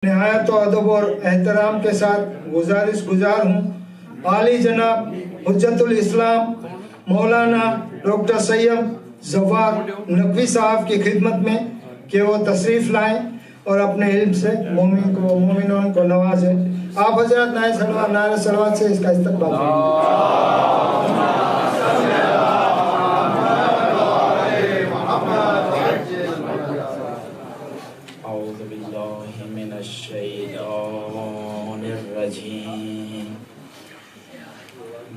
نہایت و ادب اور احترام کے ساتھ گزارش گزار ہوں عالی جناب حجت الاسلام مولانا ڈاکٹر سید ظفار نقوی صاحب کی خدمت میں کہ وہ تشریف لائیں اور اپنے علم سے مومنوں کو نوازیں۔ آپ حضرات نعرہ صلوات سے اس کا استقبال اعوذ باللہ من الشیطان الرجیم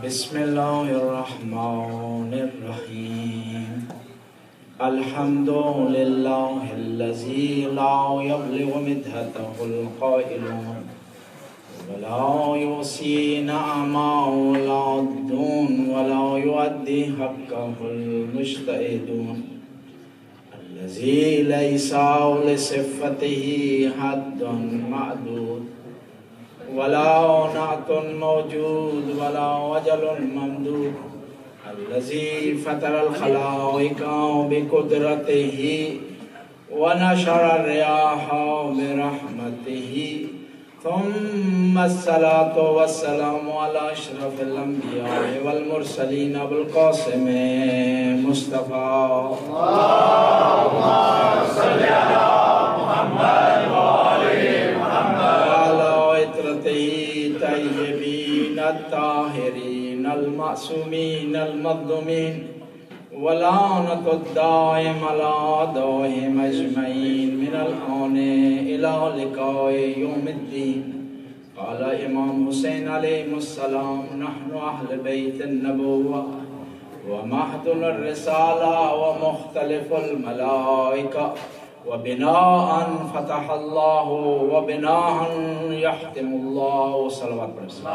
بسم اللہ الرحمن الرحیم الحمد للہ الذی لا یبلغ مدحتہ القائلون ولا یحصی نعماہ ولا یعدون ولا یؤدی حقہ المجتہدون الذي ليس لصفته حد معدود ولا نعت موجود ولا وجل ممدود الذي فطر الخلائق بقدرته ونشر الرياح برحمته ثم الصلاة والسلام على أشرف الأنبياء والمرسلين أبو القاسم مصطفى اللهم صل على محمد وآل محمد وعلى عترته الطيبين الطاهرين المعصومين المظلومين ولعنة الدائم على أعدائهم أجمعين من الآن إلى لقاء يوم الدين قال إمام حسين عليه السلام نحن أهل بيت النبوة ومحضن الرسالة ومختلف الملائكة وبناء فتح الله وبناء يحتم الله صلوات برسول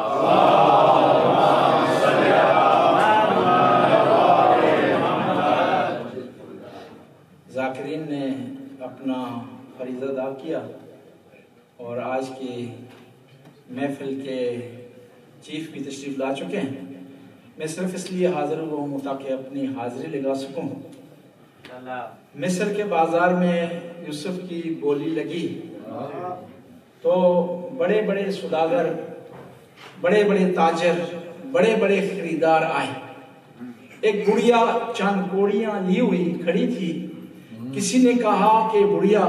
ذاکرین نے اپنا فریضہ ادا کیا اور آج کی محفل کے چیف بھی تشریف لا چکے ہیں۔ میں صرف اس لیے حاضر ہوا ہوں تاکہ اپنی حاضری لگا سکوں۔ مصر کے بازار میں یوسف کی بولی لگی تو بڑے بڑے سوداگر، بڑے بڑے تاجر، بڑے بڑے خریدار آئے۔ ایک بڑھیا چند کوڑیاں لی ہوئی کھڑی تھی۔ کسی نے کہا کہ بڑھیا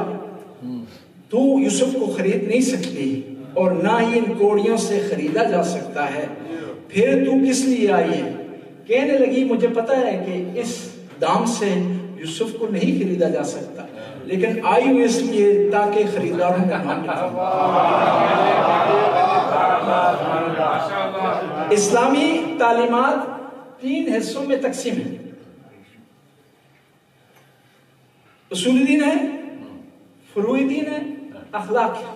تو یوسف کو خرید نہیں سکتی اور نہ ہی ان کوڑیوں سے خریدا جا سکتا ہے، پھر تو کس لیے آئی ہے؟ کہنے لگی مجھے پتا ہے کہ اس دام سے یوسف کو نہیں خریدا جا سکتا، لیکن آئی ہوں اس لیے تاکہ خریداروں کا نام اسلامی تعلیمات 3 حصوں میں تقسیم ہے۔ اصولی دین ہے، فروعی دین ہے، اخلاق ہے،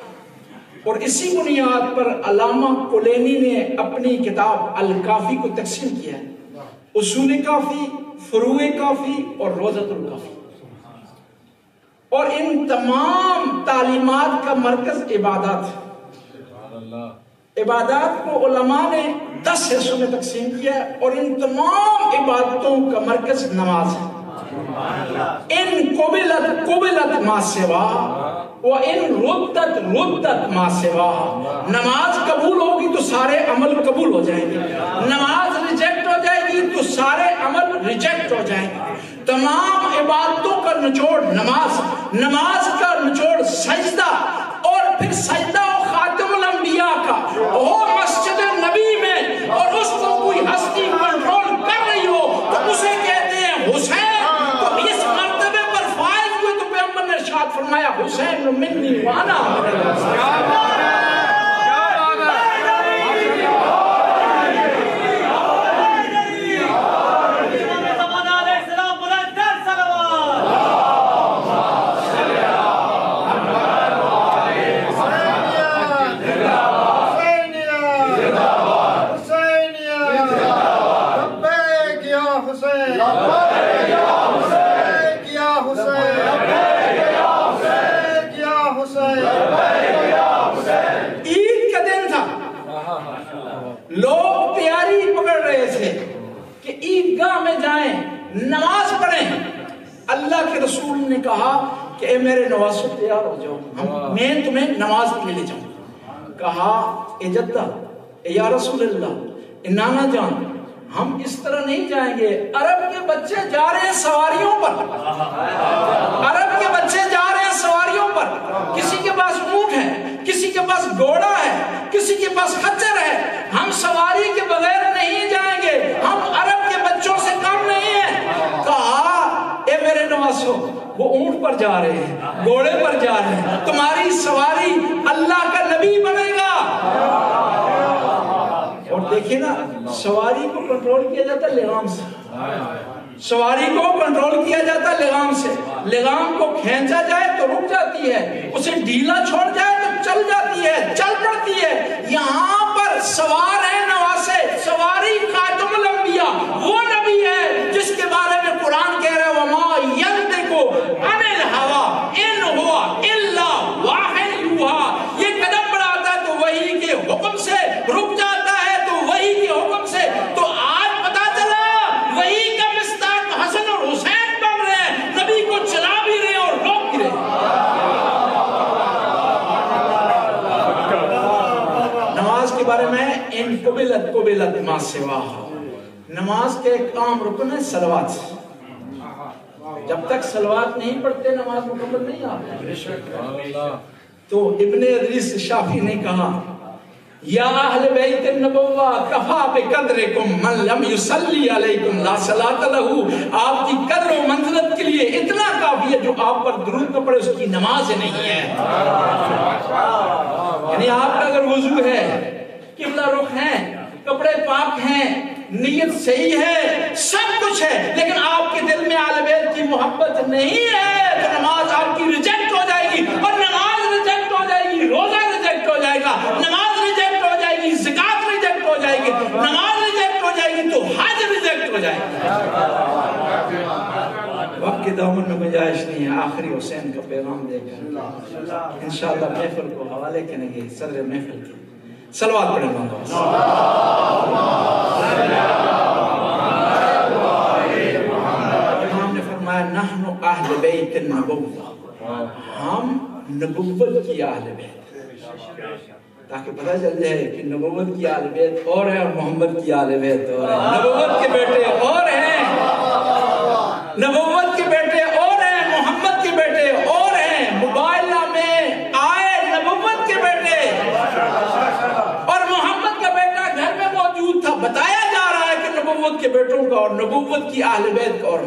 اور اسی بنیاد پر علامہ کلینی نے اپنی کتاب الکافی کو تقسیم کیا ہے، اصول کافی، فروع کافی اور روضۃ الکافی۔ اور ان تمام تعلیمات کا مرکز عبادات ہے۔ عبادات کو علماء نے 10 حصوں میں تقسیم کیا ہے اور ان تمام عبادتوں کا مرکز نماز ہے۔ ان قبلت ما سوا و ان ردت ما سوا، نماز قبول ہوگی تو سارے عمل قبول ہو جائیں گے، نماز ریجیکٹ ہو جائے گی تو سارے عمل ریجیکٹ ہو جائیں گے۔ تمام عبادتوں کا نچوڑ نماز، نماز کا نچوڑ سجدہ، اور پھر سجدہ و خاتم الانبیاء کا وہ مسجد نبی میں، اور اس کو کوئی ہستی کنٹرول کر رہی ہو تو اسے کہتے ہیں حسین۔ فرمایا حسین منی وانا لوگ تیاری پکڑ رہے تھے کہ عیدگاہ میں جائیں، نماز پڑھیں۔ اللہ کے رسول نے کہا کہ اے میرے نواسو تیار ہو جاؤ، میں تمہیں نماز کے لیے لے جاؤں۔ کہا اے جدہ، اے یا رسول اللہ، اے نانا جان، ہم اس طرح نہیں جائیں گے، عرب کے بچے جا رہے ہیں سواریوں پر، عرب کے بچے جا رہے ہیں سواریوں پر، کسی کے پاس اونٹ ہے، کسی کے پاس گھوڑا ہے، کسی کے پاس خچر ہے، ہم سواری کے بغیر نہیں جائیں گے، ہم عرب کے بچوں سے کم نہیں ہیں۔ کہا اے میرے نواسو، وہ اونٹ پر جا رہے ہیں، گھوڑے پر جا رہے ہیں، تمہاری سواری اللہ کا نبی بنے گا۔ اور دیکھیں نا، سواری کو کنٹرول کیا جاتا ہے لگام سے، سواری کو کنٹرول کیا جاتا ہے لگام سے، لگام کو کھینچا جائے تو رک جاتی ہے، اسے ڈھیلا چھوڑ جائے تو چل جاتی ہے، چل پڑتی ہے۔ یہاں پر سوار ہے نواسے، سواری خاتم الانبیاء، وہ نبی ہے جس کے بارے میں قرآن کہہ رہا ہے وَمَا يَنْطِقُ عَنِ الْهَوَىٰ إِنْ هُوَ إِلَّا وَحْيٌ يُوحَىٰ۔ یہ قدم بڑھاتا ہے تو وحی کے حکم سے، رک جاتا ہے تو وحی کے حکم سے۔ تو آج پتا چلا وحی کا مصداق حسن اور حسین بن رہے ہیں، نبی کو چلا بھی رہے اور روک بھی رہے۔ نماز کے بارے میں ان قبلت ما سواہا، نماز کے ایک عام رکن ہے صلوات۔ جب تک صلوات نہیں پڑھتے نماز مکمل نہیں آتی۔ تو ابن ادریس شافعی نے کہا یا اہل بیت النبوہ کفا بقدرکم من لم یصلی علیکم لا صلاۃ لہ، آپ کی قدر و منزلت کے لیے اتنا کافی ہے جو آپ پر درود نہ پڑھے اس کی نماز نہیں ہے۔ یعنی آپ کا اگر وضو ہے، قبلہ رخ ہے، کپڑے پاک ہیں، نیت صحیح ہے، سب کچھ ہے، لیکن آپ کے دل میں اہل بیت کی محبت نہیں ہے تو نماز آپ کی ریجیکٹ ہو جائے گی، اور نماز ریجیکٹ ہو جائے گی، روزہ ریجیکٹ ہو جائے گا، نماز ریجیکٹ ہو جائے گی، زکات ریجیکٹ ہو جائے گی، نماز ریجیکٹ ہو جائے گی تو حج ریجیکٹ ہو جائے گا۔ وقت کے دامن میں گنجائش نہیں ہے، آخری حسین کا پیغام دے کر انشاءاللہ محفل کو حوالے کریں گے۔ صدر محفل کی صلوات پڑھیں گے۔ امام نے فرمایا نحن اہل بیت النبوہ، ہم نبوت کی اہل بیت، تاکہ پتہ چل جائے کہ نبوت کی اہل بیت اور ہے اور محمد کی اہل بیت اور ہے۔ نبوت کے بیٹے اور ہیں، نبوت کے بیٹے اور ہیں، محمد کے بیٹے اور ہیں۔ موبائلہ میں آئے نبوت کے بیٹے اور محمد کا بیٹا گھر میں موجود تھا، بتایا جا رہا ہے کہ نبوت کے بیٹوں کا اور نبوت کی اہل بیت کا اور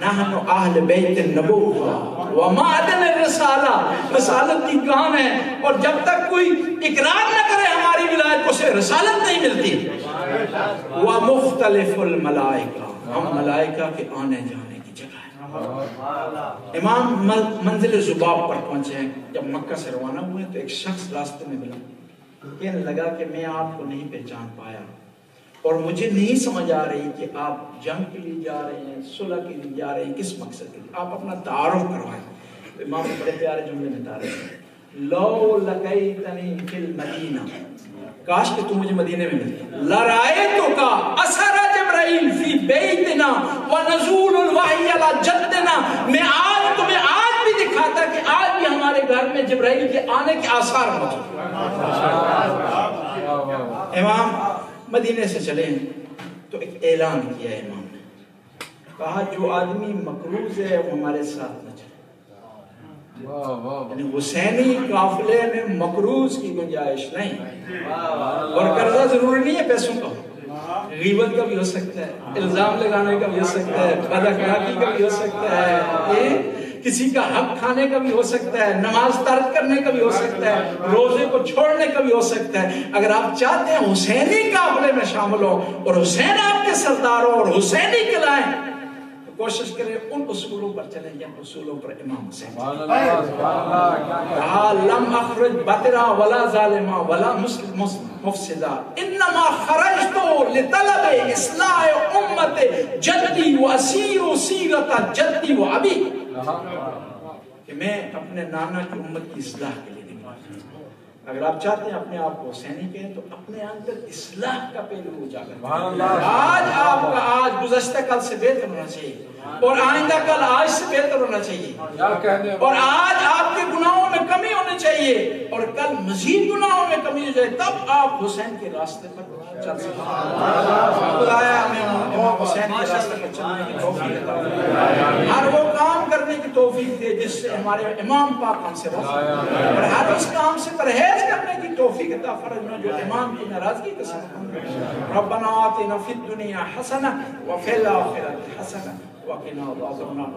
نحن اہل بیت النبوہ ومعدن الرسالہ، رسالت کی کام ہے، اور جب تک کوئی اقرار نہ کرے ہماری ولایت کو، اسے رسالت نہیں ملتی۔ ومختلف الملائکہ، ہم ملائکہ کے آنے جانے کی جگہ ہے۔ امام منزل ذباب پر پہنچے ہیں، جب مکہ سے روانہ ہوئے تو ایک شخص راستے میں ملا، کہنے لگا کہ میں آپ کو نہیں پہچان پایا اور مجھے نہیں سمجھ آ رہی کہ آپ جنگ کے لیے جا رہے ہیں، صلح کے لیے جا رہے ہیں، کس مقصد کے لیے، آپ اپنا تعارف کروائیں۔ امام نے بڑے پیارے جملے میں تعارف ہیں، لو لقیتنی فی المدینہ، کاش کہ تم مجھے مدینے میں ملتے، لرائیتک اثر جبرائیل فی بیتنا ونزول الوحی علی جدنا، میں آج تمہیں آج بھی دکھاتا کہ آج بھی ہمارے گھر میں جبرائیل کے آنے کے آثار موجود۔ امام مدینے سے چلے تو ایک اعلان کیا امام نے، کہا جو آدمی مقروض ہے وہ ہمارے ساتھ نہ چلے۔ یعنی حسینی قافلے میں مقروض کی گنجائش نہیں، اور قرضہ ضروری نہیں ہے پیسوں کا، غیبت کا بھی ہو سکتا ہے، الزام لگانے کا بھی ہو سکتا ہے، بد اخلاقی کا بھی ہو سکتا ہے، کسی کا حق کھانے کا بھی ہو سکتا ہے، نماز ترک کرنے کا بھی ہو سکتا ہے، روزے کو چھوڑنے کا بھی ہو سکتا ہے۔ اگر آپ چاہتے ہیں حسینی قافلے میں شامل ہو اور حسین آپ کے سردار ہو اور حسینی کھلائیں تو کوشش کریں ان اصولوں پر چلیں جن اصولوں پر امام حسین کہا لم اخرج بطرا ولا ظالما ولا مفسدا انما خرجت لطلب اصلاح امت جدی واسیر سیرت جدی و ابی، کہ میں اپنے نانا کی امت کی اصلاح کے لیے نکلا۔ اگر آپ چاہتے ہیں اپنے آپ کو حسینی کہیں تو اپنے اندر اصلاح کا پہلو اجاگر آج آپ کا آج گزشتہ کل سے بہتر ہونا چاہیے اور آئندہ کل آج سے بہتر ہونا چاہیے اور آج آپ کے گناہوں میں کمی ہونی چاہیے اور کل مزید گناہوں میں کمی ہو جائے تب آپ حسین کے راستے پر چل سکتے ہیں. خدایا ہمیں حسین کے راستے پر چلنے کی توفیق عطا فرما. ہر وہ کام کرنے کی توفیق دے جس سے ہمارے امام پاک ہم سے راضی اور ہر اس کام سے پرہیز کرنے کی توفیق عطا فرما جو امام کی ناراضگی کا سبب ہے. ربنا آتنا فی الدنیا حسنہ وفی الآخرۃ حسنہ وقنا عذاب النار.